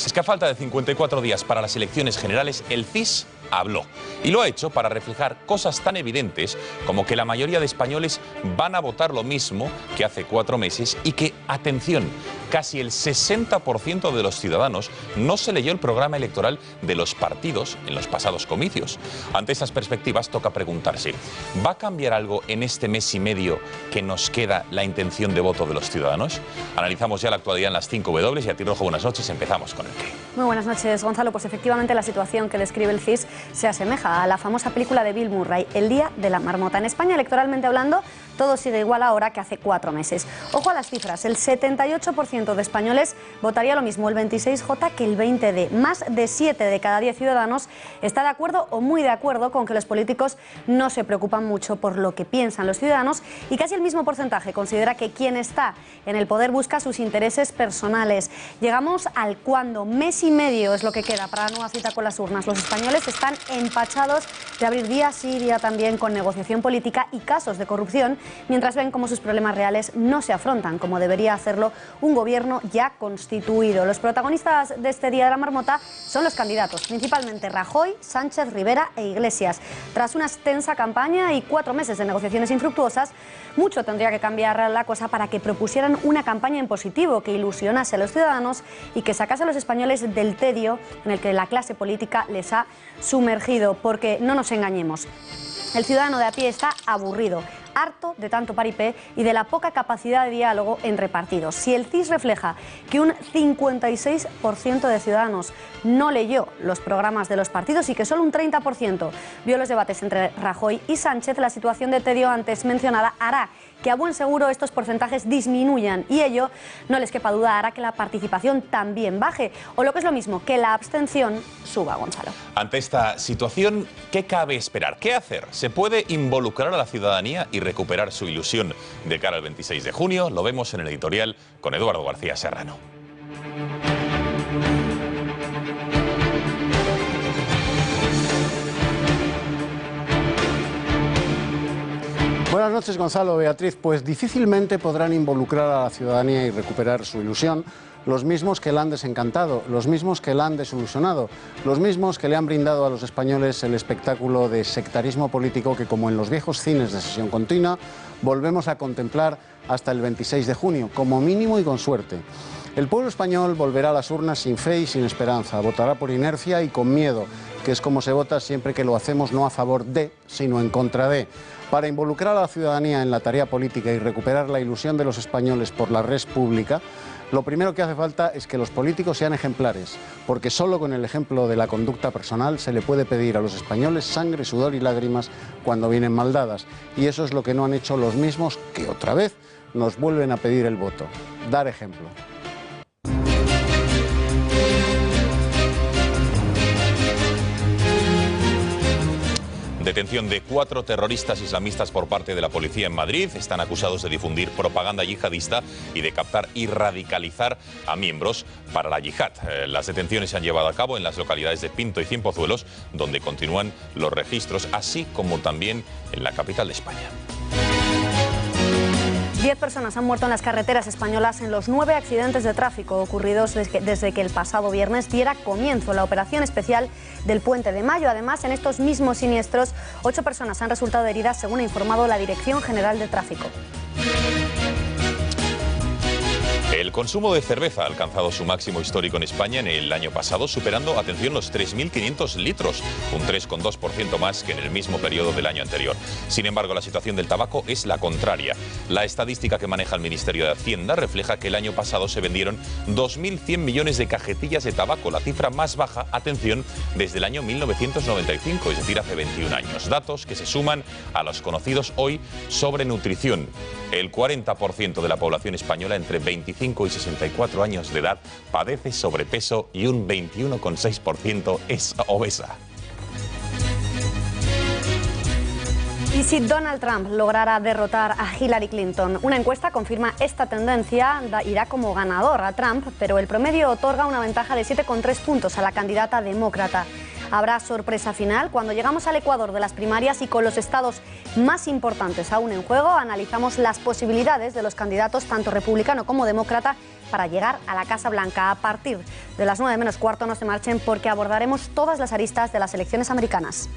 Es que a falta de 54 días para las elecciones generales, el CIS habló. Y lo ha hecho para reflejar cosas tan evidentes como que la mayoría de españoles van a votar lo mismo que hace 4 meses y que, atención, casi el 60% de los ciudadanos no se leyó el programa electoral de los partidos en los pasados comicios. Ante estas perspectivas toca preguntarse, ¿va a cambiar algo en este mes y medio que nos queda la intención de voto de los ciudadanos? Analizamos ya la actualidad en las 5 W y a ti, Rojo, buenas noches. Empezamos con el qué. Muy buenas noches, Gonzalo. Pues efectivamente la situación que describe el CIS se asemeja a la famosa película de Bill Murray, El día de la marmota. En España, electoralmente hablando, todo sigue igual ahora que hace 4 meses. Ojo a las cifras, el 78% de españoles votaría lo mismo el 26J que el 20D. Más de 7 de cada 10 ciudadanos está de acuerdo o muy de acuerdo con que los políticos no se preocupan mucho por lo que piensan los ciudadanos, y casi el mismo porcentaje considera que quien está en el poder busca sus intereses personales. Llegamos al cuándo. Mes y medio es lo que queda para la nueva cita con las urnas. Los españoles están empachados de abrir día sí día también con negociación política y casos de corrupción, mientras ven cómo sus problemas reales no se afrontan como debería hacerlo un gobierno ya constituido. Los protagonistas de este día de la marmota son los candidatos, principalmente Rajoy, Sánchez, Rivera e Iglesias. Tras una extensa campaña y 4 meses de negociaciones infructuosas, mucho tendría que cambiar la cosa para que propusieran una campaña en positivo que ilusionase a los ciudadanos y que sacase a los españoles del tedio en el que la clase política les ha sumergido. Porque no nos engañemos, el ciudadano de a pie está aburrido, harto de tanto paripé y de la poca capacidad de diálogo entre partidos. Si el CIS refleja que un 56% de ciudadanos no leyó los programas de los partidos y que solo un 30% vio los debates entre Rajoy y Sánchez, la situación de tedio antes mencionada hará que a buen seguro estos porcentajes disminuyan, y ello, no les quepa duda, hará que la participación también baje, o lo que es lo mismo, que la abstención suba, Gonzalo. Ante esta situación, ¿qué cabe esperar? ¿Qué hacer? ¿Se puede involucrar a la ciudadanía y recuperar su ilusión de cara al 26 de junio? Lo vemos en el editorial con Eduardo García Serrano. Buenas noches, Gonzalo, Beatriz. Pues difícilmente podrán involucrar a la ciudadanía y recuperar su ilusión los mismos que la han desencantado, los mismos que la han desilusionado, los mismos que le han brindado a los españoles el espectáculo de sectarismo político que, como en los viejos cines de sesión continua, volvemos a contemplar hasta el 26 de junio, como mínimo y con suerte. El pueblo español volverá a las urnas sin fe y sin esperanza, votará por inercia y con miedo, que es como se vota siempre que lo hacemos no a favor de, sino en contra de. Para involucrar a la ciudadanía en la tarea política y recuperar la ilusión de los españoles por la red pública, lo primero que hace falta es que los políticos sean ejemplares, porque solo con el ejemplo de la conducta personal se le puede pedir a los españoles sangre, sudor y lágrimas cuando vienen mal dadas. Y eso es lo que no han hecho los mismos que otra vez nos vuelven a pedir el voto: dar ejemplo. Detención de 4 terroristas islamistas por parte de la policía en Madrid. Están acusados de difundir propaganda yihadista y de captar y radicalizar a miembros para la yihad. Las detenciones se han llevado a cabo en las localidades de Pinto y Cienpozuelos, donde continúan los registros, así como también en la capital de España. 10 personas han muerto en las carreteras españolas en los 9 accidentes de tráfico ocurridos desde que el pasado viernes diera comienzo la operación especial del Puente de Mayo. Además, en estos mismos siniestros, 8 personas han resultado heridas, según ha informado la Dirección General de Tráfico. El consumo de cerveza ha alcanzado su máximo histórico en España en el año pasado, superando, atención, los 3.500 litros, un 3,2% más que en el mismo periodo del año anterior. Sin embargo, la situación del tabaco es la contraria. La estadística que maneja el Ministerio de Hacienda refleja que el año pasado se vendieron 2.100 millones de cajetillas de tabaco, la cifra más baja, atención, desde el año 1995, es decir, hace 21 años. Datos que se suman a los conocidos hoy sobre nutrición. El 40% de la población española entre 25 y 64 años de edad padece sobrepeso y un 21,6% es obesa. ¿Y si Donald Trump lograra derrotar a Hillary Clinton? Una encuesta confirma esta tendencia, irá como ganador a Trump, pero el promedio otorga una ventaja de 7,3 puntos a la candidata demócrata. Habrá sorpresa final. Cuando llegamos al Ecuador de las primarias y con los estados más importantes aún en juego, analizamos las posibilidades de los candidatos, tanto republicano como demócrata, para llegar a la Casa Blanca. A partir de las 9 menos cuarto no se marchen, porque abordaremos todas las aristas de las elecciones americanas.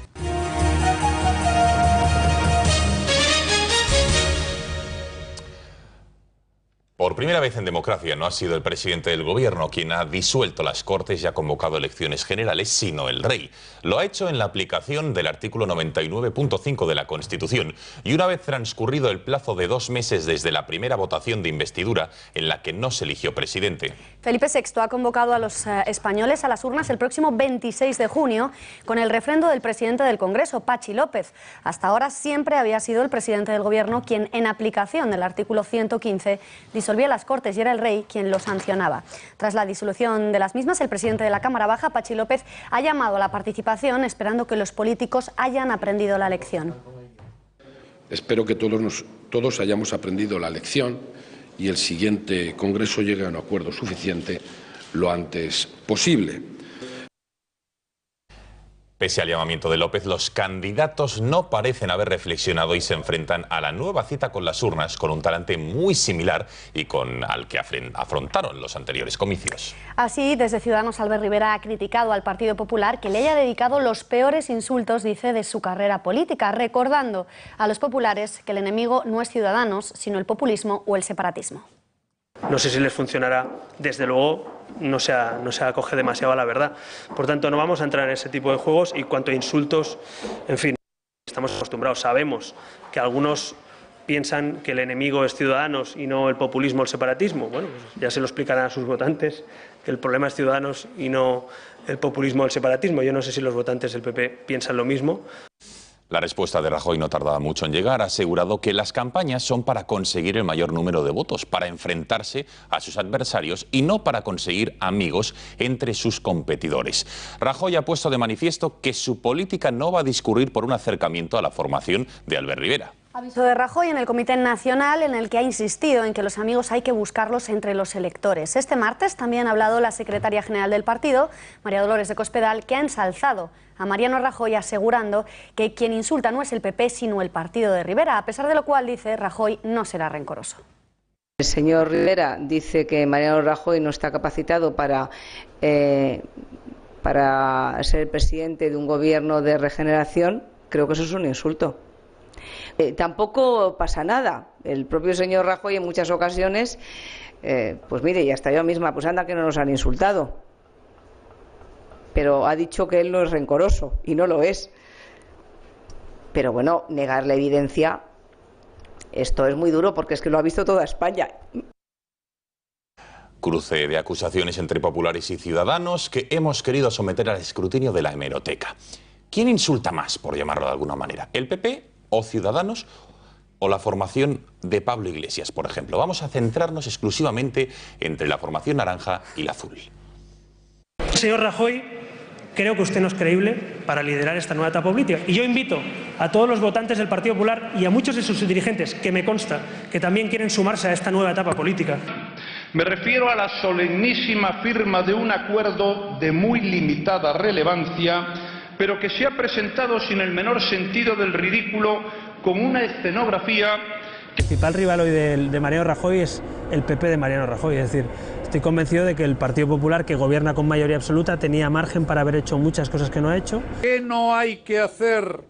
Por primera vez en democracia no ha sido el presidente del gobierno quien ha disuelto las Cortes y ha convocado elecciones generales, sino el rey. Lo ha hecho en la aplicación del artículo 99.5 de la Constitución y una vez transcurrido el plazo de 2 meses desde la primera votación de investidura en la que no se eligió presidente. Felipe VI ha convocado a los españoles a las urnas el próximo 26 de junio con el refrendo del presidente del Congreso, Patxi López. Hasta ahora siempre había sido el presidente del gobierno quien, en aplicación del artículo 115, disolvía las Cortes y era el rey quien lo sancionaba. Tras la disolución de las mismas, el presidente de la Cámara Baja, Patxi López, ha llamado a la participación, esperando que los políticos hayan aprendido la lección. Espero que todos hayamos aprendido la lección y el siguiente Congreso llegue a un acuerdo suficiente lo antes posible. Pese al llamamiento de López, los candidatos no parecen haber reflexionado y se enfrentan a la nueva cita con las urnas con un talante muy similar y al que afrontaron los anteriores comicios. Así, desde Ciudadanos, Albert Rivera ha criticado al Partido Popular que le haya dedicado los peores insultos, dice, de su carrera política, recordando a los populares que el enemigo no es Ciudadanos, sino el populismo o el separatismo. No sé si les funcionará, desde luego no se acoge demasiado a la verdad. Por tanto, no vamos a entrar en ese tipo de juegos y cuanto a insultos, en fin, estamos acostumbrados. Sabemos que algunos piensan que el enemigo es Ciudadanos y no el populismo o el separatismo. Bueno, pues ya se lo explicarán a sus votantes, que el problema es Ciudadanos y no el populismo o el separatismo. Yo no sé si los votantes del PP piensan lo mismo. La respuesta de Rajoy no tardaba mucho en llegar. Ha asegurado que las campañas son para conseguir el mayor número de votos, para enfrentarse a sus adversarios y no para conseguir amigos entre sus competidores. Rajoy ha puesto de manifiesto que su política no va a discurrir por un acercamiento a la formación de Albert Rivera. Aviso de Rajoy en el Comité Nacional, en el que ha insistido en que los amigos hay que buscarlos entre los electores. Este martes también ha hablado la secretaria general del partido, María Dolores de Cospedal, que ha ensalzado a Mariano Rajoy, asegurando que quien insulta no es el PP, sino el partido de Rivera, a pesar de lo cual, dice, Rajoy no será rencoroso. El señor Rivera dice que Mariano Rajoy no está capacitado para ser presidente de un gobierno de regeneración. Creo que eso es un insulto. Tampoco pasa nada. El propio señor Rajoy en muchas ocasiones, pues mire, y hasta yo misma, pues anda que no nos han insultado. Pero ha dicho que él no es rencoroso, y no lo es. Pero bueno, negar la evidencia, esto es muy duro, porque es que lo ha visto toda España. Cruce de acusaciones entre populares y ciudadanos que hemos querido someter al escrutinio de la hemeroteca. ¿Quién insulta más, por llamarlo de alguna manera? ¿El PP o Ciudadanos o la formación de Pablo Iglesias, por ejemplo? Vamos a centrarnos exclusivamente entre la formación naranja y la azul. Señor Rajoy, creo que usted no es creíble para liderar esta nueva etapa política. Y yo invito a todos los votantes del Partido Popular y a muchos de sus dirigentes, que me consta que también quieren sumarse a esta nueva etapa política. Me refiero a la solemnísima firma de un acuerdo de muy limitada relevancia, pero que se ha presentado sin el menor sentido del ridículo, como una escenografía. El principal rival hoy de Mariano Rajoy es el PP de Mariano Rajoy, es decir, estoy convencido de que el Partido Popular, que gobierna con mayoría absoluta, tenía margen para haber hecho muchas cosas que no ha hecho. Que no hay que hacer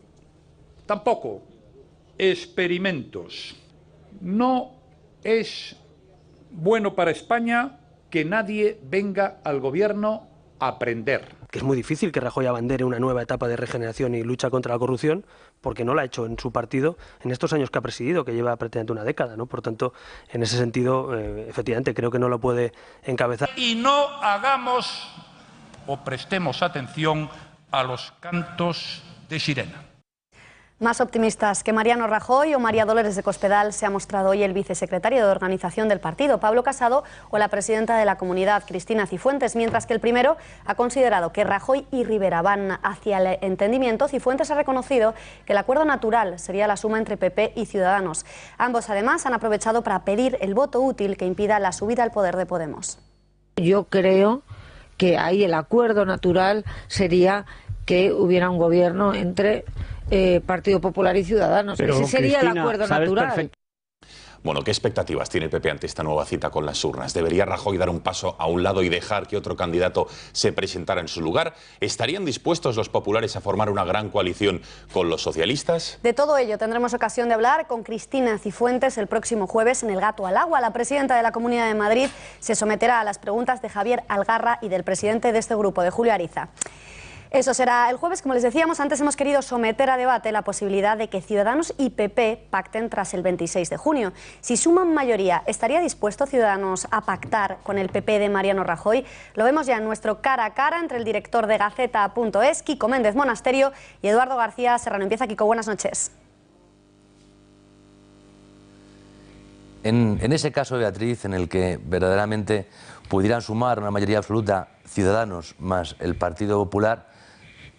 tampoco experimentos. No es bueno para España que nadie venga al gobierno a aprender. Que es muy difícil que Rajoy abandere una nueva etapa de regeneración y lucha contra la corrupción, porque no la ha hecho en su partido en estos años que ha presidido, que lleva prácticamente una década, ¿no? Por tanto, en ese sentido, efectivamente, creo que no lo puede encabezar. Y no hagamos o prestemos atención a los cantos de sirena. Más optimistas que Mariano Rajoy o María Dolores de Cospedal se ha mostrado hoy el vicesecretario de Organización del partido, Pablo Casado, o la presidenta de la comunidad, Cristina Cifuentes, mientras que el primero ha considerado que Rajoy y Rivera van hacia el entendimiento. Cifuentes ha reconocido que el acuerdo natural sería la suma entre PP y Ciudadanos. Ambos, además, han aprovechado para pedir el voto útil que impida la subida al poder de Podemos. Yo creo que ahí el acuerdo natural sería que hubiera un gobierno entre Partido Popular y Ciudadanos. Pero, ese sería Cristina, el acuerdo natural. Bueno, ¿qué expectativas tiene el PP ante esta nueva cita con las urnas? ¿Debería Rajoy dar un paso a un lado y dejar que otro candidato se presentara en su lugar? ¿Estarían dispuestos los populares a formar una gran coalición con los socialistas? De todo ello tendremos ocasión de hablar con Cristina Cifuentes el próximo jueves en El Gato al Agua. La presidenta de la Comunidad de Madrid se someterá a las preguntas de Javier Algarra y del presidente de este grupo, de Julio Ariza. Eso será el jueves, como les decíamos. Antes hemos querido someter a debate la posibilidad de que Ciudadanos y PP pacten tras el 26 de junio. Si suman mayoría, ¿estaría dispuesto Ciudadanos a pactar con el PP de Mariano Rajoy? Lo vemos ya en nuestro cara a cara entre el director de Gaceta.es, Kiko Méndez Monasterio, y Eduardo García Serrano. Empieza, Kiko, buenas noches. En ese caso, Beatriz, en el que verdaderamente pudieran sumar una mayoría absoluta Ciudadanos más el Partido Popular,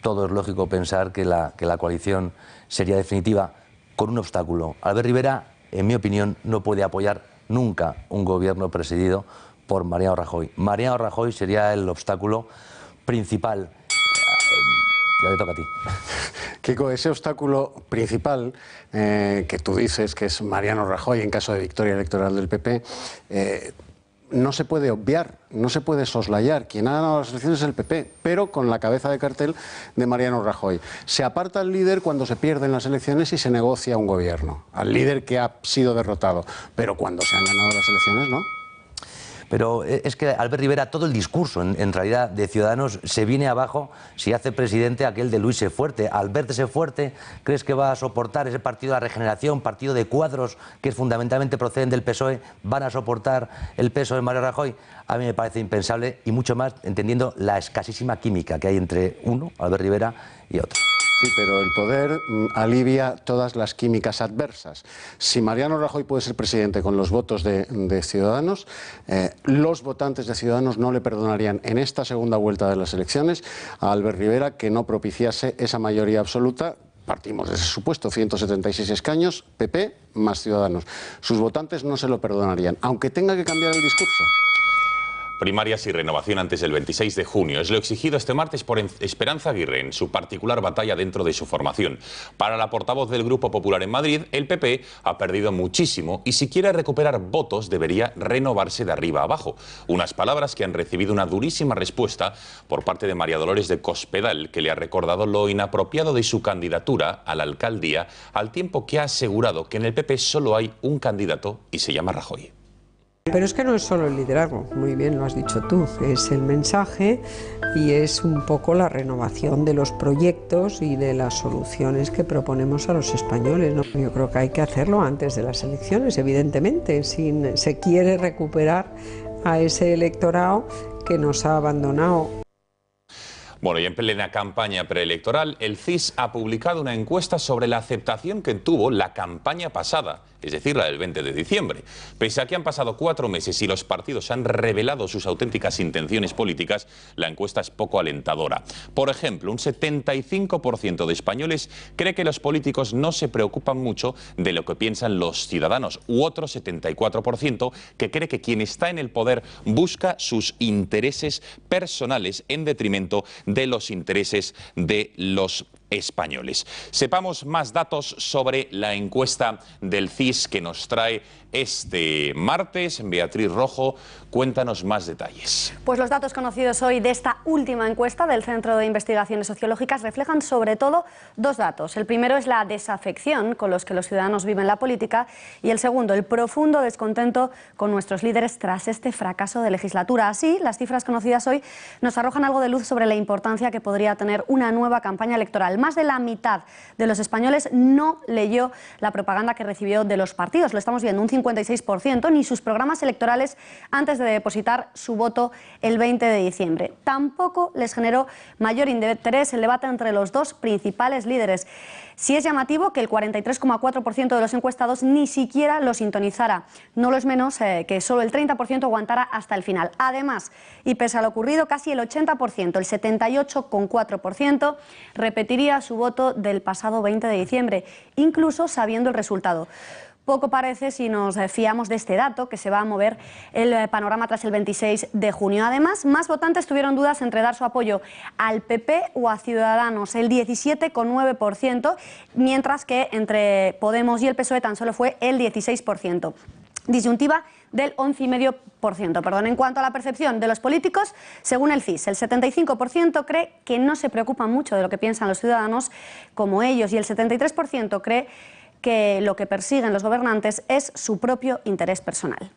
todo es lógico pensar que la coalición sería definitiva con un obstáculo. Albert Rivera, en mi opinión, no puede apoyar nunca un gobierno presidido por Mariano Rajoy. Mariano Rajoy sería el obstáculo principal. Ya te toca a ti. Kiko, ese obstáculo principal que tú dices que es Mariano Rajoy en caso de victoria electoral del PP, no se puede obviar, no se puede soslayar. Quien ha ganado las elecciones es el PP, pero con la cabeza de cartel de Mariano Rajoy. Se aparta al líder cuando se pierden las elecciones y se negocia un gobierno, al líder que ha sido derrotado, pero cuando se han ganado las elecciones, ¿no? Pero es que Albert Rivera, todo el discurso en realidad de Ciudadanos se viene abajo si hace presidente aquel de Luis Sefuerte. Albert Sefuerte, ¿crees que va a soportar ese partido de la regeneración, partido de cuadros que fundamentalmente proceden del PSOE? ¿Van a soportar el peso de Mariano Rajoy? A mí me parece impensable, y mucho más entendiendo la escasísima química que hay entre uno, Albert Rivera, y otro. Sí, pero el poder alivia todas las químicas adversas. Si Mariano Rajoy puede ser presidente con los votos de Ciudadanos, los votantes de Ciudadanos no le perdonarían en esta segunda vuelta de las elecciones a Albert Rivera que no propiciase esa mayoría absoluta. Partimos de ese supuesto, 176 escaños, PP más Ciudadanos. Sus votantes no se lo perdonarían, aunque tenga que cambiar el discurso. Primarias y renovación antes del 26 de junio. Es lo exigido este martes por Esperanza Aguirre en su particular batalla dentro de su formación. Para la portavoz del Grupo Popular en Madrid, el PP ha perdido muchísimo y si quiere recuperar votos debería renovarse de arriba a abajo. Unas palabras que han recibido una durísima respuesta por parte de María Dolores de Cospedal, que le ha recordado lo inapropiado de su candidatura a la alcaldía, al tiempo que ha asegurado que en el PP solo hay un candidato y se llama Rajoy. Pero es que no es solo el liderazgo, muy bien lo has dicho tú, es el mensaje y es un poco la renovación de los proyectos y de las soluciones que proponemos a los españoles, ¿no? Yo creo que hay que hacerlo antes de las elecciones, evidentemente, si se quiere recuperar a ese electorado que nos ha abandonado. Bueno, y en plena campaña preelectoral, el CIS ha publicado una encuesta sobre la aceptación que tuvo la campaña pasada, es decir, la del 20 de diciembre. Pese a que han pasado 4 meses y los partidos han revelado sus auténticas intenciones políticas, la encuesta es poco alentadora. Por ejemplo, un 75% de españoles cree que los políticos no se preocupan mucho de lo que piensan los ciudadanos, u otro 74% que cree que quien está en el poder busca sus intereses personales en detrimento de los intereses de los españoles. Sepamos más datos sobre la encuesta del CIS que nos trae este martes. Beatriz Rojo, cuéntanos más detalles. Pues los datos conocidos hoy de esta última encuesta del Centro de Investigaciones Sociológicas reflejan sobre todo 2 datos. El primero es la desafección con los que los ciudadanos viven la política y el segundo, el profundo descontento con nuestros líderes tras este fracaso de legislatura. Así, las cifras conocidas hoy nos arrojan algo de luz sobre la importancia que podría tener una nueva campaña electoral. Más de la mitad de los españoles no leyó la propaganda que recibió de los partidos. Lo estamos viendo, un 56%, ni sus programas electorales antes de depositar su voto el 20 de diciembre. Tampoco les generó mayor interés el debate entre los 2 principales líderes. Sí es llamativo que el 43,4% de los encuestados ni siquiera lo sintonizara. No lo es menos que solo el 30% aguantara hasta el final. Además, y pese a lo ocurrido, casi el 80%, el 78,4%, repetiría su voto del pasado 20 de diciembre, incluso sabiendo el resultado. poco parece si nos fiamos de este dato, que se va a mover el panorama tras el 26 de junio. Además, más votantes tuvieron dudas entre dar su apoyo al PP o a Ciudadanos, el 17,9%, mientras que entre Podemos y el PSOE tan solo fue el 16%. Disyuntiva del 11,5%. Perdón. En cuanto a la percepción de los políticos, según el CIS, el 75% cree que no se preocupan mucho de lo que piensan los ciudadanos como ellos, y el 73% cree que lo que persiguen los gobernantes es su propio interés personal.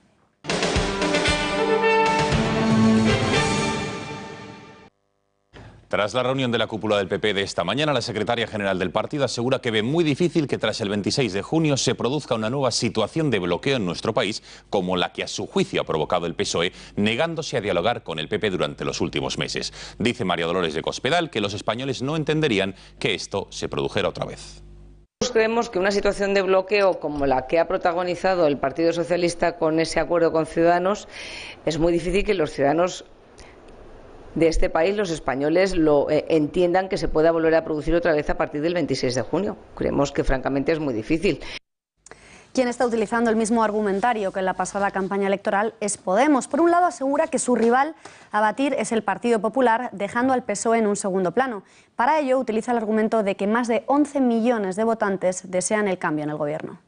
Tras la reunión de la cúpula del PP de esta mañana, la secretaria general del partido asegura que ve muy difícil que tras el 26 de junio se produzca una nueva situación de bloqueo en nuestro país, como la que a su juicio ha provocado el PSOE, negándose a dialogar con el PP durante los últimos meses. Dice María Dolores de Cospedal que los españoles no entenderían que esto se produjera otra vez. Creemos que una situación de bloqueo como la que ha protagonizado el Partido Socialista con ese acuerdo con Ciudadanos, es muy difícil que los ciudadanos de este país, los españoles, lo entiendan que se pueda volver a producir otra vez a partir del 26 de junio. Creemos que francamente es muy difícil. Quien está utilizando el mismo argumentario que en la pasada campaña electoral es Podemos. Por un lado, asegura que su rival a batir es el Partido Popular, dejando al PSOE en un segundo plano. Para ello, utiliza el argumento de que más de 11 millones de votantes desean el cambio en el gobierno.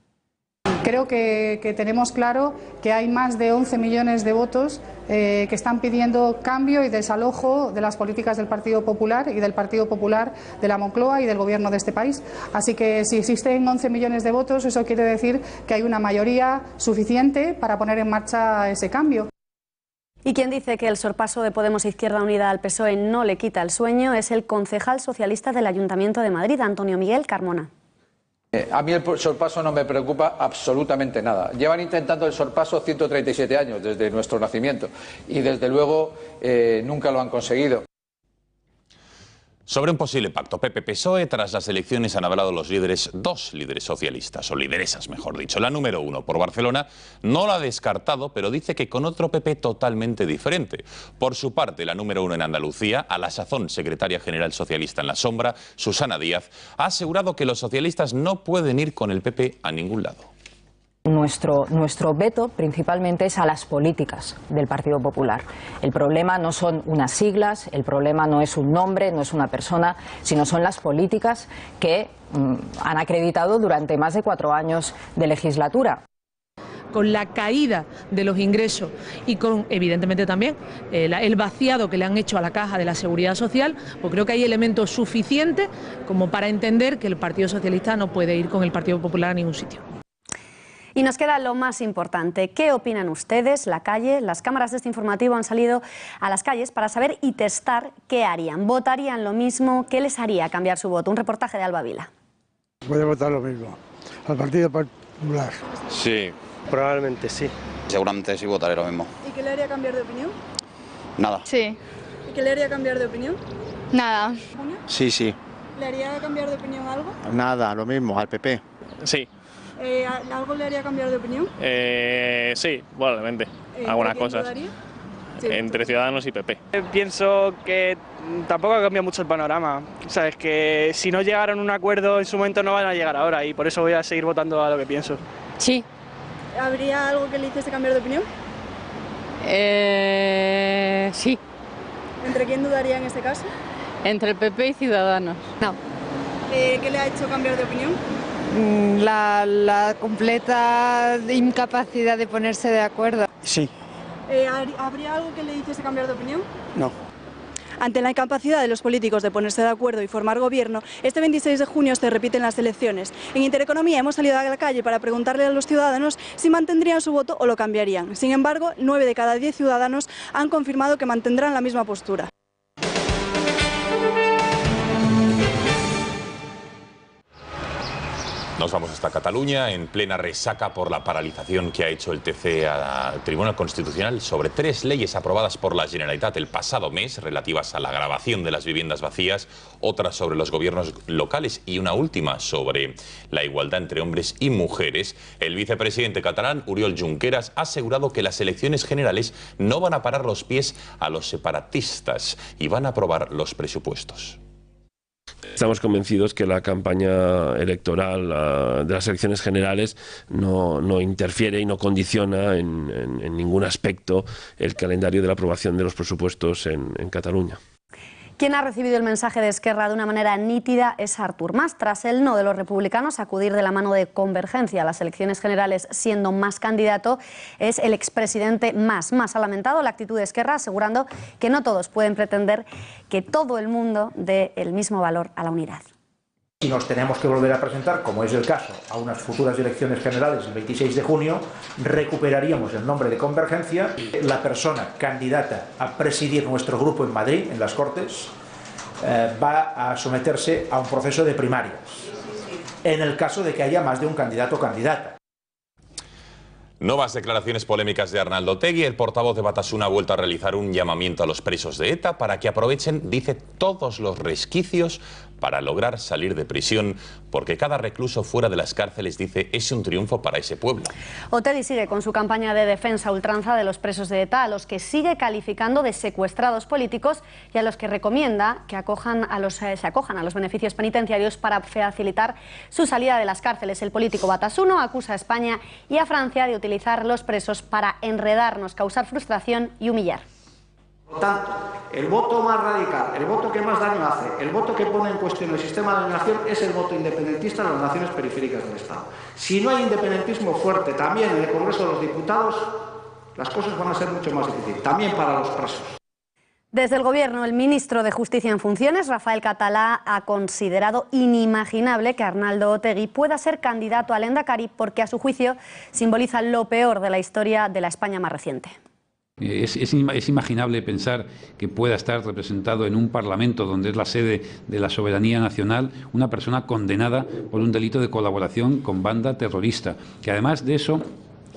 Creo que tenemos claro que hay más de 11 millones de votos que están pidiendo cambio y desalojo de las políticas del Partido Popular y del Partido Popular de la Moncloa y del Gobierno de este país. Así que si existen 11 millones de votos, eso quiere decir que hay una mayoría suficiente para poner en marcha ese cambio. Y quien dice que el sorpaso de Podemos Izquierda Unida al PSOE no le quita el sueño es el concejal socialista del Ayuntamiento de Madrid, Antonio Miguel Carmona. A mí el sorpaso no me preocupa absolutamente nada. Llevan intentando el sorpaso 137 años desde nuestro nacimiento y desde luego nunca lo han conseguido. Sobre un posible pacto PP-PSOE, tras las elecciones han hablado los líderes, dos líderes socialistas, o lideresas mejor dicho. La número 1 por Barcelona no la ha descartado, pero dice que con otro PP totalmente diferente. Por su parte, la número 1 en Andalucía, a la sazón secretaria general socialista en la sombra, Susana Díaz, ha asegurado que los socialistas no pueden ir con el PP a ningún lado. Nuestro veto principalmente es a las políticas del Partido Popular. El problema no son unas siglas, el problema no es un nombre, no es una persona, sino son las políticas que han acreditado durante más de 4 años de legislatura. Con la caída de los ingresos y con, evidentemente también, el vaciado que le han hecho a la caja de la Seguridad Social, pues creo que hay elementos suficientes como para entender que el Partido Socialista no puede ir con el Partido Popular a ningún sitio. Y nos queda lo más importante. ¿Qué opinan ustedes? La calle, las cámaras de este informativo han salido a las calles para saber y testar qué harían. ¿Votarían lo mismo? ¿Qué les haría cambiar su voto? Un reportaje de Alba Vila. Voy a votar lo mismo, al Partido Popular. Sí, probablemente sí. Seguramente sí votaré lo mismo. ¿Y qué le haría cambiar de opinión? Nada. Sí. ¿Y qué le haría cambiar de opinión? Nada. Sí, sí. ¿Le haría cambiar de opinión algo? Nada, lo mismo, al PP. Sí. ¿Algo le haría cambiar de opinión? Sí, probablemente. Algunas cosas. Sí, entre Ciudadanos y PP. Pienso que tampoco ha cambiado mucho el panorama. Sabes que si no llegaron a un acuerdo en su momento no van a llegar ahora y por eso voy a seguir votando a lo que pienso. Sí. ¿Habría algo que le hiciese cambiar de opinión? Sí. ¿Entre quién dudaría en este caso? Entre el PP y Ciudadanos. No. ¿Qué le ha hecho cambiar de opinión? La completa incapacidad de ponerse de acuerdo. Sí. ¿Habría algo que le hiciese cambiar de opinión? No. Ante la incapacidad de los políticos de ponerse de acuerdo y formar gobierno, este 26 de junio se repiten las elecciones. En Intereconomía hemos salido a la calle para preguntarle a los ciudadanos si mantendrían su voto o lo cambiarían. Sin embargo, 9 de cada 10 ciudadanos han confirmado que mantendrán la misma postura. Nos vamos hasta Cataluña, en plena resaca por la paralización que ha hecho el TC al Tribunal Constitucional sobre 3 leyes aprobadas por la Generalitat el pasado mes relativas a la gravación de las viviendas vacías, otras sobre los gobiernos locales y una última sobre la igualdad entre hombres y mujeres. El vicepresidente catalán, Oriol Junqueras, ha asegurado que las elecciones generales no van a parar los pies a los separatistas y van a aprobar los presupuestos. Estamos convencidos que la campaña electoral de las elecciones generales no interfiere y no condiciona en ningún aspecto el calendario de la aprobación de los presupuestos en Cataluña. Quien ha recibido el mensaje de Esquerra de una manera nítida es Artur Mas. Tras el no de los republicanos acudir de la mano de Convergencia a las elecciones generales siendo Mas candidato, es el expresidente Mas. Mas ha lamentado la actitud de Esquerra, asegurando que no todos pueden pretender que todo el mundo dé el mismo valor a la unidad. Si nos tenemos que volver a presentar, como es el caso, a unas futuras elecciones generales el 26 de junio, recuperaríamos el nombre de Convergencia. La persona candidata a presidir nuestro grupo en Madrid, en las Cortes, va a someterse a un proceso de primarias, en el caso de que haya más de un candidato o candidata. Nuevas declaraciones polémicas de Arnaldo Otegi. El portavoz de Batasuna ha vuelto a realizar un llamamiento a los presos de ETA para que aprovechen, dice, todos los resquicios para lograr salir de prisión, porque cada recluso fuera de las cárceles, dice, es un triunfo para ese pueblo. Otegi sigue con su campaña de defensa a ultranza de los presos de ETA, a los que sigue calificando de secuestrados políticos y a los que recomienda que se acojan a los beneficios penitenciarios para facilitar su salida de las cárceles. El político Batasuna acusa a España y a Francia de utilizar los presos para enredarnos, causar frustración y humillar. Por tanto, el voto más radical, el voto que más daño hace, el voto que pone en cuestión el sistema de la nación es el voto independentista en las naciones periféricas del Estado. Si no hay independentismo fuerte también en el Congreso de los Diputados, las cosas van a ser mucho más difíciles, también para los presos. Desde el Gobierno, el ministro de Justicia en funciones, Rafael Catalá, ha considerado inimaginable que Arnaldo Otegi pueda ser candidato al Endacari porque, a su juicio, simboliza lo peor de la historia de la España más reciente. Es imaginable pensar que pueda estar representado en un Parlamento donde es la sede de la soberanía nacional una persona condenada por un delito de colaboración con banda terrorista, que además de eso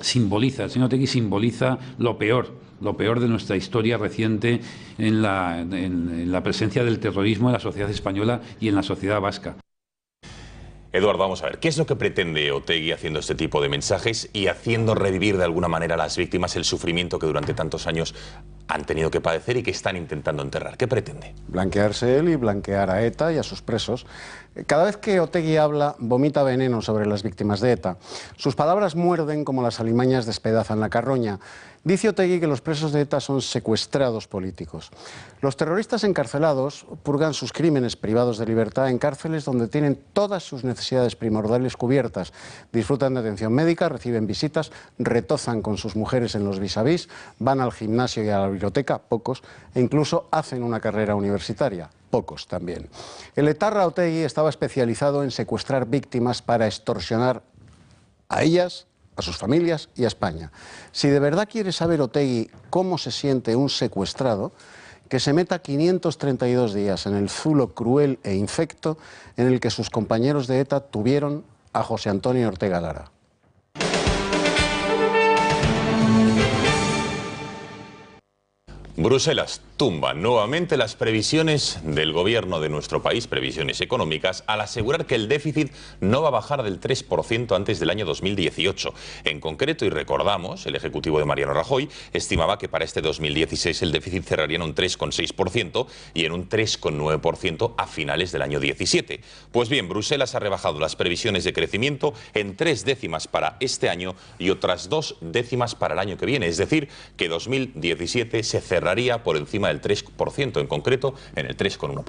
simboliza, el señor Otegi simboliza lo peor de nuestra historia reciente en la presencia del terrorismo en la sociedad española y en la sociedad vasca. Eduardo, vamos a ver, ¿qué es lo que pretende Otegi haciendo este tipo de mensajes y haciendo revivir de alguna manera a las víctimas el sufrimiento que durante tantos años han tenido que padecer y que están intentando enterrar? ¿Qué pretende? Blanquearse él y blanquear a ETA y a sus presos. Cada vez que Otegi habla, vomita veneno sobre las víctimas de ETA. Sus palabras muerden como las alimañas despedazan la carroña. Dice Otegi que los presos de ETA son secuestrados políticos. Los terroristas encarcelados purgan sus crímenes privados de libertad en cárceles donde tienen todas sus necesidades primordiales cubiertas. Disfrutan de atención médica, reciben visitas, retozan con sus mujeres en los vis-a-vis, van al gimnasio y a la biblioteca, pocos, e incluso hacen una carrera universitaria. Pocos también. El etarra Otegi estaba especializado en secuestrar víctimas para extorsionar a ellas, a sus familias y a España. Si de verdad quiere saber Otegi cómo se siente un secuestrado, que se meta 532 días en el zulo cruel e infecto en el que sus compañeros de ETA tuvieron a José Antonio Ortega Lara. Bruselas tumba nuevamente las previsiones del gobierno de nuestro país, previsiones económicas, al asegurar que el déficit no va a bajar del 3% antes del año 2018. En concreto, y recordamos, el Ejecutivo de Mariano Rajoy estimaba que para este 2016 el déficit cerraría en un 3,6% y en un 3,9% a finales del año 17. Pues bien, Bruselas ha rebajado las previsiones de crecimiento en 3 décimas para este año y otras 2 décimas para el año que viene. Es decir, que 2017 se cerraría por encima del 3%, en concreto en el 3,1%.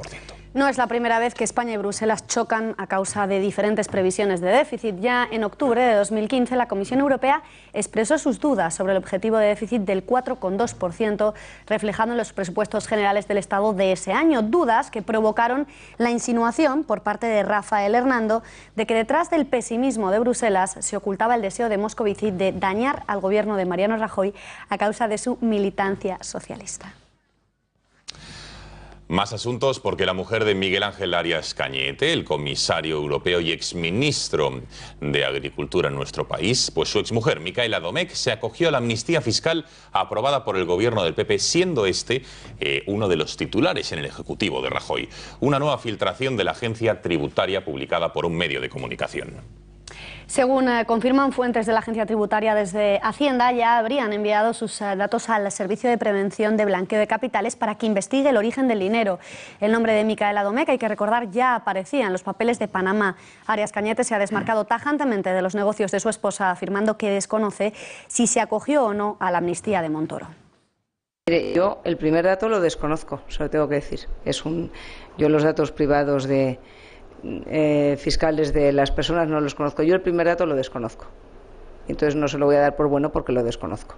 No es la primera vez que España y Bruselas chocan a causa de diferentes previsiones de déficit. Ya en octubre de 2015 la Comisión Europea expresó sus dudas sobre el objetivo de déficit del 4,2%, reflejado en los presupuestos generales del Estado de ese año. Dudas que provocaron la insinuación por parte de Rafael Hernando de que detrás del pesimismo de Bruselas se ocultaba el deseo de Moscovici de dañar al gobierno de Mariano Rajoy a causa de su militancia socialista. Más asuntos porque la mujer de Miguel Ángel Arias Cañete, el comisario europeo y exministro de Agricultura en nuestro país, pues su exmujer, Micaela Domecq, se acogió a la amnistía fiscal aprobada por el gobierno del PP, siendo este uno de los titulares en el Ejecutivo de Rajoy. Una nueva filtración de la agencia tributaria publicada por un medio de comunicación. Según confirman fuentes de la agencia tributaria desde Hacienda, ya habrían enviado sus datos al Servicio de Prevención de Blanqueo de Capitales para que investigue el origen del dinero. El nombre de Micaela Domecq, hay que recordar, ya aparecía en los papeles de Panamá. Arias Cañete se ha desmarcado tajantemente de los negocios de su esposa, afirmando que desconoce si se acogió o no a la amnistía de Montoro. Yo el primer dato lo desconozco, se lo tengo que decir. Yo los datos privados fiscales de las personas no los conozco. Yo el primer dato lo desconozco. Entonces no se lo voy a dar por bueno porque lo desconozco.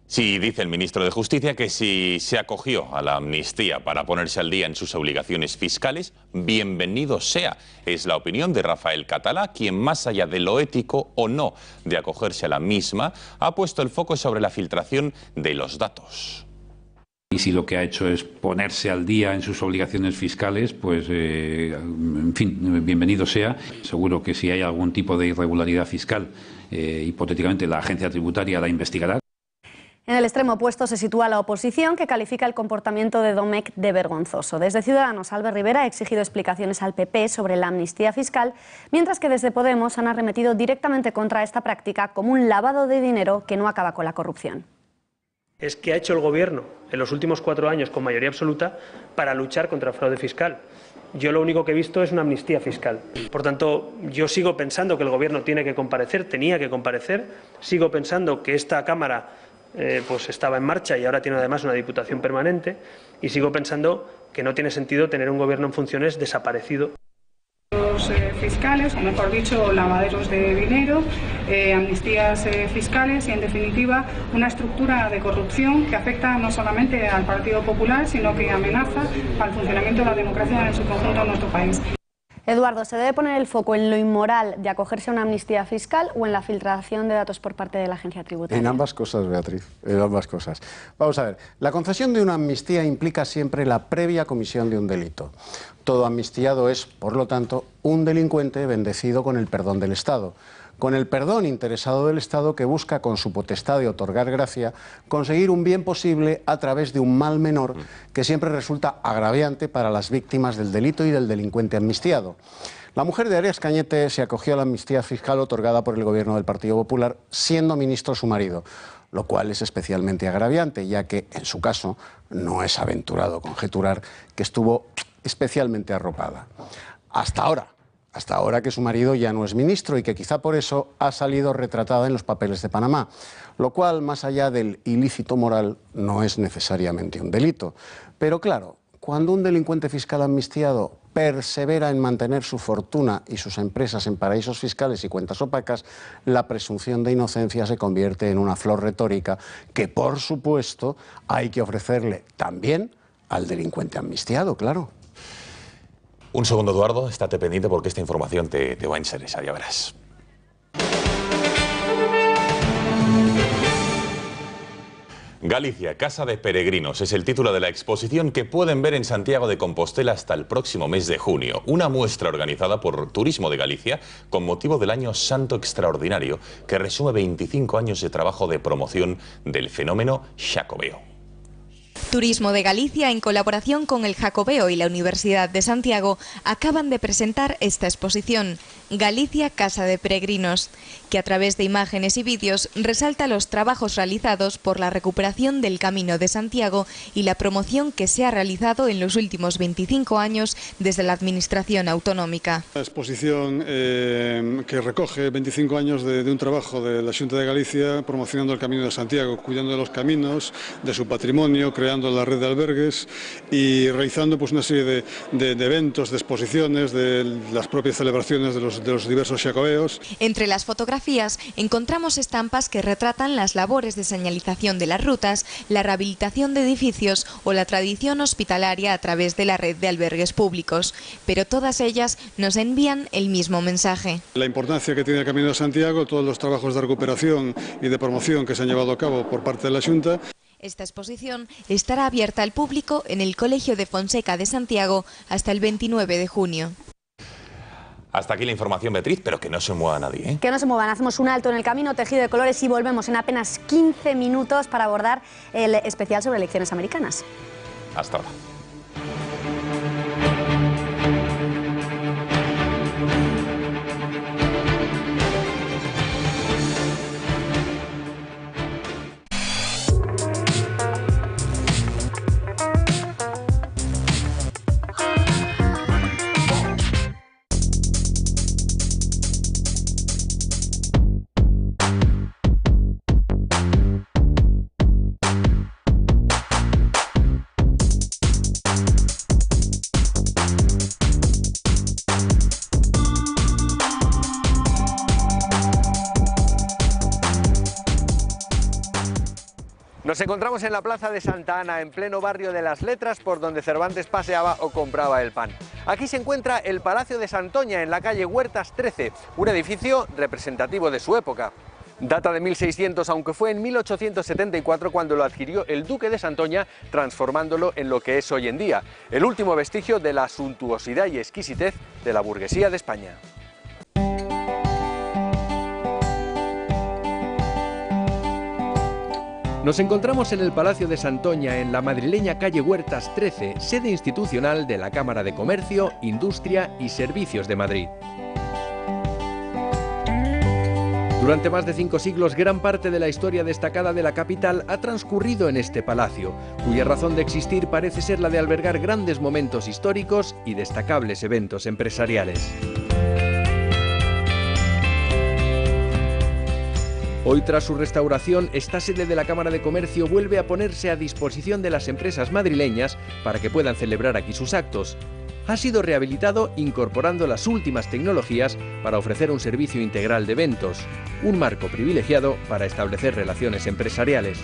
Sí, dice el ministro de Justicia que si se acogió a la amnistía para ponerse al día en sus obligaciones fiscales, bienvenido sea. Es la opinión de Rafael Catalá, quien más allá de lo ético o no de acogerse a la misma, ha puesto el foco sobre la filtración de los datos. Y si lo que ha hecho es ponerse al día en sus obligaciones fiscales, pues, en fin, bienvenido sea. Seguro que si hay algún tipo de irregularidad fiscal, hipotéticamente la agencia tributaria la investigará. En el extremo opuesto se sitúa la oposición, que califica el comportamiento de Domecq de vergonzoso. Desde Ciudadanos, Albert Rivera ha exigido explicaciones al PP sobre la amnistía fiscal, mientras que desde Podemos han arremetido directamente contra esta práctica como un lavado de dinero que no acaba con la corrupción. Es que ha hecho el Gobierno en los últimos 4 años con mayoría absoluta para luchar contra el fraude fiscal. Yo lo único que he visto es una amnistía fiscal. Por tanto, yo sigo pensando que el Gobierno tiene que comparecer, tenía que comparecer. Sigo pensando que esta Cámara pues estaba en marcha y ahora tiene además una Diputación permanente. Y sigo pensando que no tiene sentido tener un Gobierno en funciones desaparecido. Fiscales, o mejor dicho, lavaderos de dinero, amnistías fiscales y, en definitiva, una estructura de corrupción que afecta no solamente al Partido Popular, sino que amenaza al funcionamiento de la democracia en su conjunto en nuestro país. Eduardo, ¿se debe poner el foco en lo inmoral de acogerse a una amnistía fiscal o en la filtración de datos por parte de la agencia tributaria? En ambas cosas, Beatriz, en ambas cosas. Vamos a ver, la concesión de una amnistía implica siempre la previa comisión de un delito. Todo amnistiado es, por lo tanto, un delincuente bendecido con el perdón del Estado. Con el perdón interesado del Estado que busca, con su potestad de otorgar gracia, conseguir un bien posible a través de un mal menor que siempre resulta agraviante para las víctimas del delito y del delincuente amnistiado. La mujer de Arias Cañete se acogió a la amnistía fiscal otorgada por el Gobierno del Partido Popular, siendo ministro su marido, lo cual es especialmente agraviante, ya que, en su caso, no es aventurado conjeturar que estuvo especialmente arropada. Hasta ahora que su marido ya no es ministro y que quizá por eso ha salido retratada en los papeles de Panamá, lo cual, más allá del ilícito moral, no es necesariamente un delito. Pero claro, cuando un delincuente fiscal amnistiado persevera en mantener su fortuna y sus empresas en paraísos fiscales y cuentas opacas, la presunción de inocencia se convierte en una flor retórica que, por supuesto, hay que ofrecerle también al delincuente amnistiado, claro. Un segundo, Eduardo, estate pendiente porque esta información te va a interesar, ya verás. Galicia, Casa de Peregrinos, es el título de la exposición que pueden ver en Santiago de Compostela hasta el próximo mes de junio. Una muestra organizada por Turismo de Galicia con motivo del Año Santo Extraordinario que resume 25 años de trabajo de promoción del fenómeno Xacobeo. Turismo de Galicia, en colaboración con el Jacobeo y la Universidad de Santiago, acaban de presentar esta exposición, Galicia, Casa de Peregrinos, que a través de imágenes y vídeos resalta los trabajos realizados por la recuperación del Camino de Santiago y la promoción que se ha realizado en los últimos 25 años desde la Administración autonómica. La exposición que recoge 25 años de un trabajo de la Xunta de Galicia promocionando el Camino de Santiago, cuidando de los caminos, de su patrimonio, creando la red de albergues y realizando pues una serie de eventos, de exposiciones, de las propias celebraciones de los diversos xacobeos. Entre las fotografías encontramos estampas que retratan las labores de señalización de las rutas, la rehabilitación de edificios o la tradición hospitalaria a través de la red de albergues públicos, pero todas ellas nos envían el mismo mensaje. La importancia que tiene el Camino de Santiago, todos los trabajos de recuperación y de promoción que se han llevado a cabo por parte de la Xunta. Esta exposición estará abierta al público en el Colegio de Fonseca de Santiago hasta el 29 de junio. Hasta aquí la información, Beatriz, pero que no se mueva nadie, ¿eh? Que no se muevan, hacemos un alto en el camino tejido de colores y volvemos en apenas 15 minutos para abordar el especial sobre elecciones americanas. Hasta ahora. Nos encontramos en la plaza de Santa Ana, en pleno barrio de las Letras, por donde Cervantes paseaba o compraba el pan. Aquí se encuentra el Palacio de Santoña, en la calle Huertas 13, un edificio representativo de su época. Data de 1600, aunque fue en 1874 cuando lo adquirió el duque de Santoña, transformándolo en lo que es hoy en día, el último vestigio de la suntuosidad y exquisitez de la burguesía de España. Nos encontramos en el Palacio de Santoña, en la madrileña calle Huertas 13, sede institucional de la Cámara de Comercio, Industria y Servicios de Madrid. Durante más de 5 siglos, gran parte de la historia destacada de la capital ha transcurrido en este palacio, cuya razón de existir parece ser la de albergar grandes momentos históricos y destacables eventos empresariales. Hoy, tras su restauración, esta sede de la Cámara de Comercio vuelve a ponerse a disposición de las empresas madrileñas para que puedan celebrar aquí sus actos. Ha sido rehabilitado incorporando las últimas tecnologías para ofrecer un servicio integral de eventos, un marco privilegiado para establecer relaciones empresariales.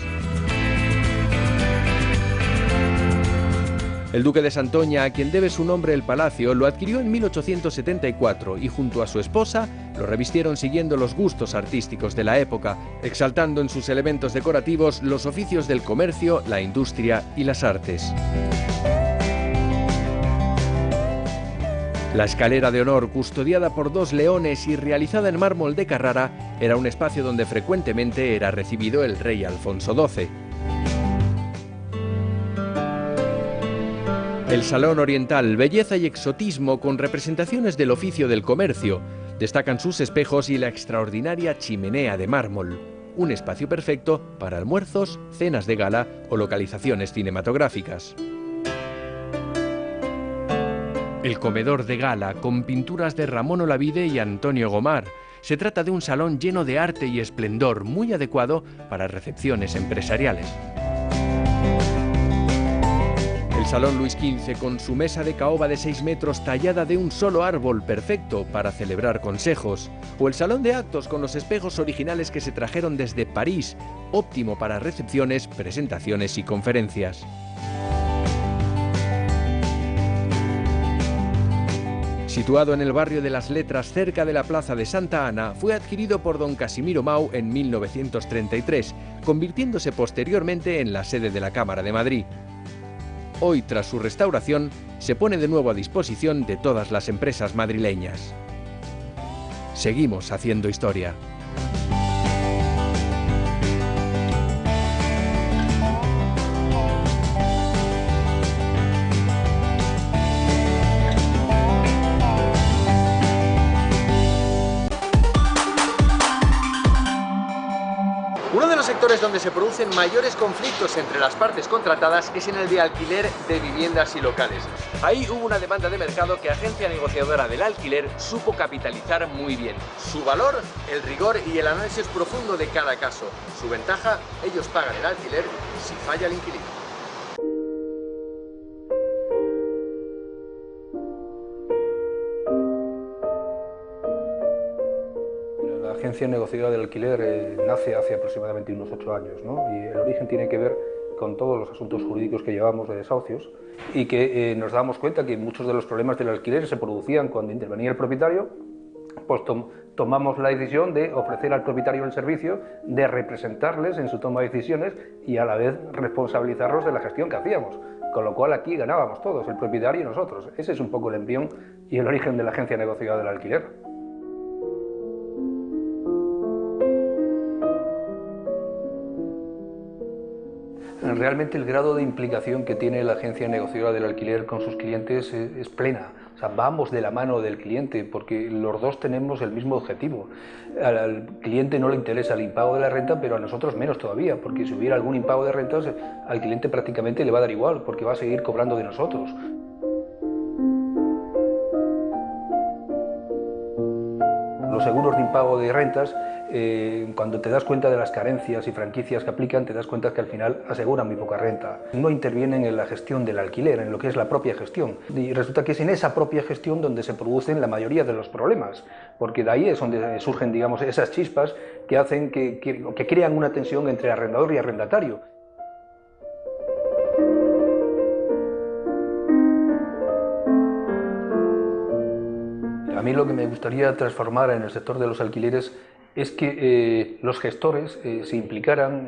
El duque de Santoña, a quien debe su nombre el palacio, lo adquirió en 1874 y junto a su esposa lo revistieron siguiendo los gustos artísticos de la época, exaltando en sus elementos decorativos los oficios del comercio, la industria y las artes. La escalera de honor, custodiada por 2 leones y realizada en mármol de Carrara, era un espacio donde frecuentemente era recibido el rey Alfonso XII. El Salón Oriental, belleza y exotismo con representaciones del oficio del comercio. Destacan sus espejos y la extraordinaria chimenea de mármol. Un espacio perfecto para almuerzos, cenas de gala o localizaciones cinematográficas. El comedor de gala, con pinturas de Ramón Olavide y Antonio Gomar. Se trata de un salón lleno de arte y esplendor, muy adecuado para recepciones empresariales. El Salón Luis XV, con su mesa de caoba de 6 metros tallada de un solo árbol, perfecto para celebrar consejos. O el Salón de Actos, con los espejos originales que se trajeron desde París, óptimo para recepciones, presentaciones y conferencias. Situado en el barrio de las Letras, cerca de la plaza de Santa Ana, fue adquirido por don Casimiro Mau en 1933, convirtiéndose posteriormente en la sede de la Cámara de Madrid. Hoy, tras su restauración, se pone de nuevo a disposición de todas las empresas madrileñas. Seguimos haciendo historia. Uno de los sectores donde se producen mayores conflictos entre las partes contratadas es en el de alquiler de viviendas y locales. Ahí hubo una demanda de mercado que Agencia Negociadora del Alquiler supo capitalizar muy bien. Su valor, el rigor y el análisis profundo de cada caso. Su ventaja, ellos pagan el alquiler si falla el inquilino. La Agencia Negociadora del Alquiler nace hace aproximadamente unos 8 años, ¿no? Y el origen tiene que ver con todos los asuntos jurídicos que llevamos de desahucios y que nos damos cuenta que muchos de los problemas del alquiler se producían cuando intervenía el propietario. Pues tomamos la decisión de ofrecer al propietario el servicio de representarles en su toma de decisiones y a la vez responsabilizarlos de la gestión que hacíamos, con lo cual aquí ganábamos todos, el propietario y nosotros. Ese es un poco el embrión y el origen de la Agencia Negociadora del Alquiler. Realmente el grado de implicación que tiene la Agencia Negociadora del Alquiler con sus clientes es plena. O sea, vamos de la mano del cliente porque los dos tenemos el mismo objetivo. Al cliente no le interesa el impago de la renta, pero a nosotros menos todavía, porque si hubiera algún impago de rentas, al cliente prácticamente le va a dar igual, porque va a seguir cobrando de nosotros. Los seguros de impago de rentas, cuando te das cuenta de las carencias y franquicias que aplican, te das cuenta que al final aseguran muy poca renta. No intervienen en la gestión del alquiler, en lo que es la propia gestión. Y resulta que es en esa propia gestión donde se producen la mayoría de los problemas, porque de ahí es donde surgen, digamos, esas chispas que hacen que crean una tensión entre arrendador y arrendatario. A mí lo que me gustaría transformar en el sector de los alquileres es que los gestores se implicaran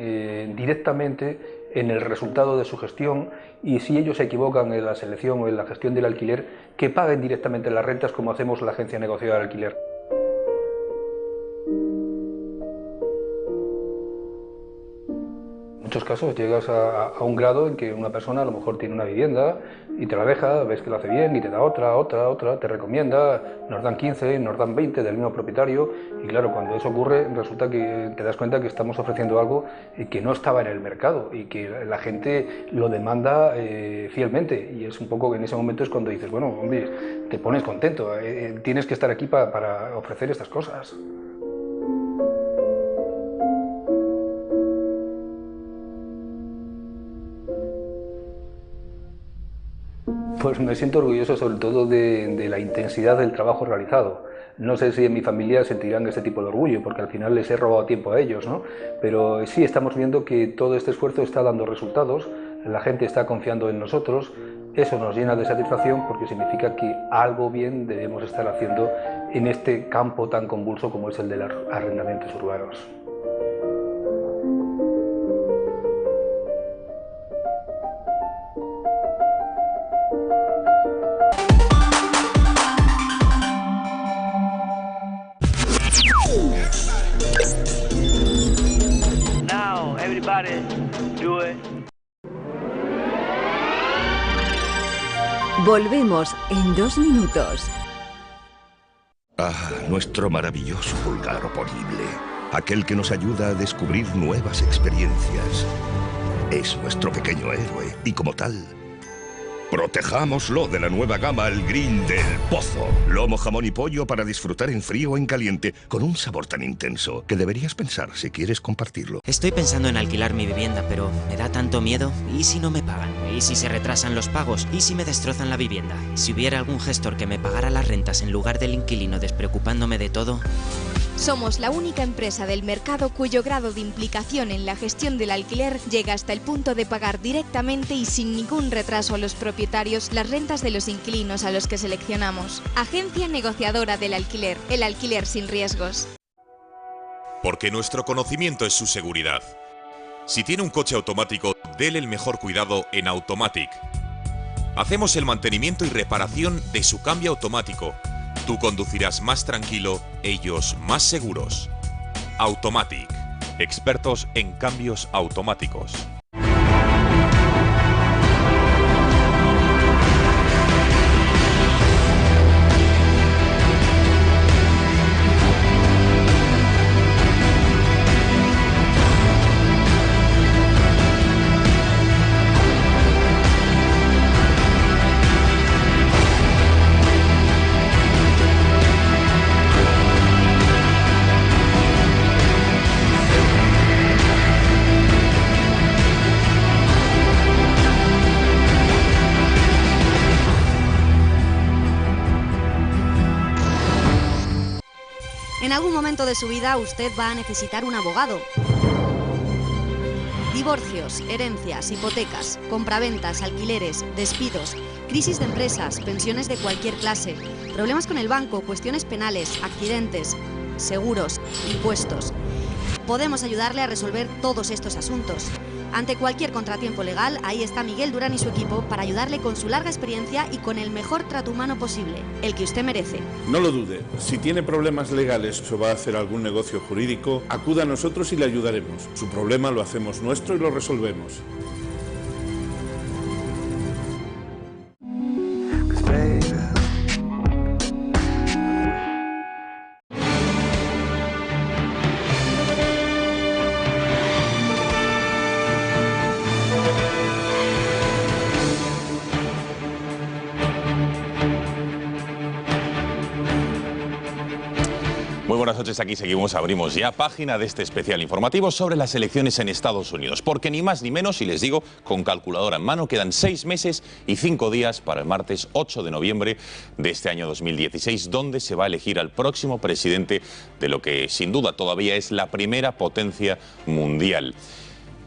directamente en el resultado de su gestión, y si ellos se equivocan en la selección o en la gestión del alquiler, que paguen directamente las rentas como hacemos la agencia negociadora de alquiler. En muchos casos llegas a un grado en que una persona a lo mejor tiene una vivienda y te la deja, ves que lo hace bien y te da otra, te recomienda, nos dan 15, nos dan 20 del mismo propietario, y claro, cuando eso ocurre resulta que te das cuenta que estamos ofreciendo algo que no estaba en el mercado y que la gente lo demanda fielmente, y es un poco que en ese momento es cuando dices, bueno, hombre, te pones contento, tienes que estar aquí para ofrecer estas cosas. Pues me siento orgulloso sobre todo de la intensidad del trabajo realizado. No sé si en mi familia sentirán ese tipo de orgullo, porque al final les he robado tiempo a ellos, ¿no? Pero sí estamos viendo que todo este esfuerzo está dando resultados, la gente está confiando en nosotros, eso nos llena de satisfacción porque significa que algo bien debemos estar haciendo en este campo tan convulso como es el de los arrendamientos urbanos. Volvemos en 2 minutos. Ah, nuestro maravilloso pulgar oponible. Aquel que nos ayuda a descubrir nuevas experiencias. Es nuestro pequeño héroe y como tal, protejámoslo de la nueva gama El Grill del Pozo. Lomo, jamón y pollo para disfrutar en frío o en caliente, con un sabor tan intenso que deberías pensar si quieres compartirlo. Estoy pensando en alquilar mi vivienda, pero me da tanto miedo. ¿Y si no me pagan? ¿Y si se retrasan los pagos? ¿Y si me destrozan la vivienda? Si hubiera algún gestor que me pagara las rentas en lugar del inquilino despreocupándome de todo... Somos la única empresa del mercado cuyo grado de implicación en la gestión del alquiler llega hasta el punto de pagar directamente y sin ningún retraso a los propietarios las rentas de los inquilinos a los que seleccionamos. Agencia negociadora del alquiler, el alquiler sin riesgos. Porque nuestro conocimiento es su seguridad. Si tiene un coche automático, déle el mejor cuidado en Automatic. Hacemos el mantenimiento y reparación de su cambio automático. Tú conducirás más tranquilo, ellos más seguros. Automatic, expertos en cambios automáticos. En algún momento de su vida usted va a necesitar un abogado. Divorcios, herencias, hipotecas, compraventas, alquileres, despidos, crisis de empresas, pensiones de cualquier clase, problemas con el banco, cuestiones penales, accidentes, seguros, impuestos. Podemos ayudarle a resolver todos estos asuntos. Ante cualquier contratiempo legal, ahí está Miguel Durán y su equipo para ayudarle con su larga experiencia y con el mejor trato humano posible, el que usted merece. No lo dude, si tiene problemas legales o va a hacer algún negocio jurídico, acuda a nosotros y le ayudaremos. Su problema lo hacemos nuestro y lo resolvemos. Muy buenas noches, aquí seguimos, abrimos ya página de este especial informativo sobre las elecciones en Estados Unidos, porque ni más ni menos, y les digo, con calculadora en mano, quedan 6 meses y 5 días para el martes 8 de noviembre de este año 2016, donde se va a elegir al próximo presidente de lo que sin duda todavía es la primera potencia mundial.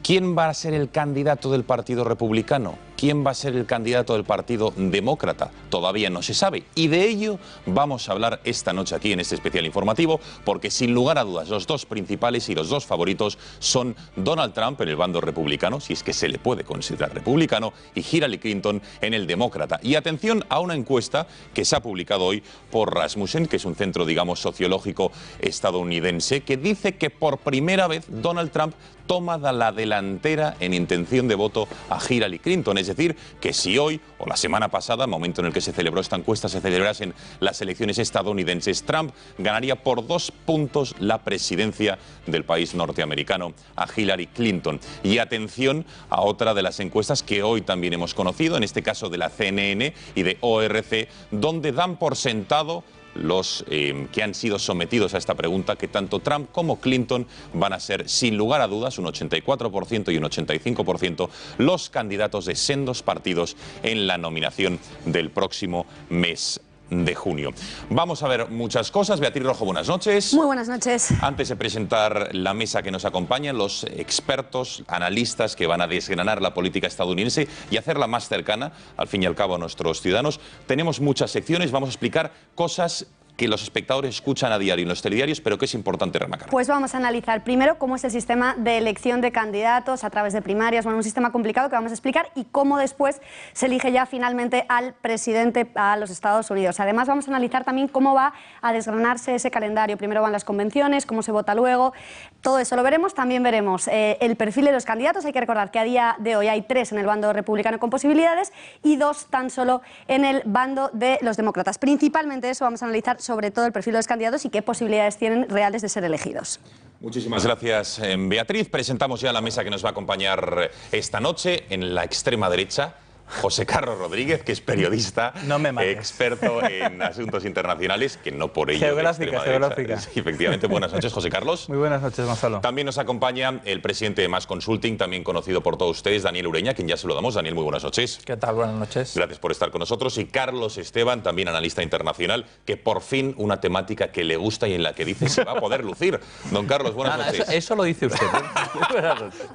¿Quién va a ser el candidato del Partido Republicano? ¿Quién va a ser el candidato del Partido Demócrata? Todavía no se sabe. Y de ello vamos a hablar esta noche aquí en este especial informativo, porque sin lugar a dudas los dos principales y los dos favoritos son Donald Trump en el bando republicano, si es que se le puede considerar republicano, y Hillary Clinton en el demócrata. Y atención a una encuesta que se ha publicado hoy por Rasmussen, que es un centro, digamos, sociológico estadounidense, que dice que por primera vez Donald Trump toma la delantera en intención de voto a Hillary Clinton. Es decir, que si hoy o la semana pasada, momento en el que se celebró esta encuesta, se celebrasen las elecciones estadounidenses, Trump ganaría por 2 puntos la presidencia del país norteamericano a Hillary Clinton. Y atención a otra de las encuestas que hoy también hemos conocido, en este caso de la CNN y de ORC, donde dan por sentado los que han sido sometidos a esta pregunta, que tanto Trump como Clinton van a ser, sin lugar a dudas, un 84% y un 85%, los candidatos de sendos partidos en la nominación del próximo mes de junio. Vamos a ver muchas cosas. Beatriz Rojo, buenas noches. Muy buenas noches. Antes de presentar la mesa que nos acompaña, los expertos, analistas que van a desgranar la política estadounidense y hacerla más cercana, al fin y al cabo, a nuestros ciudadanos, tenemos muchas secciones. Vamos a explicar cosas que los espectadores escuchan a diario en los telediarios, pero que es importante remarcar. Pues vamos a analizar primero cómo es el sistema de elección de candidatos a través de primarias, bueno, un sistema complicado que vamos a explicar, y cómo después se elige ya finalmente al presidente a los Estados Unidos. Además vamos a analizar también cómo va a desgranarse ese calendario. Primero van las convenciones, cómo se vota luego, todo eso lo veremos. También veremos el perfil de los candidatos. Hay que recordar que a día de hoy hay 3 en el bando republicano con posibilidades y 2 tan solo en el bando de los demócratas. Principalmente eso vamos a analizar, sobre todo el perfil de los candidatos y qué posibilidades tienen reales de ser elegidos. Muchísimas gracias, Beatriz. Presentamos ya la mesa que nos va a acompañar esta noche. En la extrema derecha, José Carlos Rodríguez, que es periodista, experto en asuntos internacionales, que no por ello geográfica. Sí, efectivamente. Buenas noches, José Carlos. Muy buenas noches, Gonzalo. También nos acompaña el presidente de Más Consulting, también conocido por todos ustedes, Daniel Ureña, quien ya saludamos. Daniel, muy buenas noches. ¿Qué tal? Buenas noches. Gracias por estar con nosotros. Y Carlos Esteban, también analista internacional, que por fin una temática que le gusta y en la que dice se va a poder lucir. Don Carlos, buenas noches. Eso lo dice usted.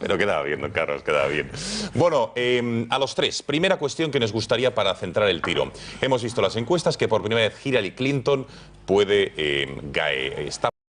Pero queda bien, don Carlos, queda bien. Bueno, a los 3. Primera cuestión que nos gustaría para centrar el tiro. Hemos visto las encuestas que por primera vez Hillary Clinton puede estar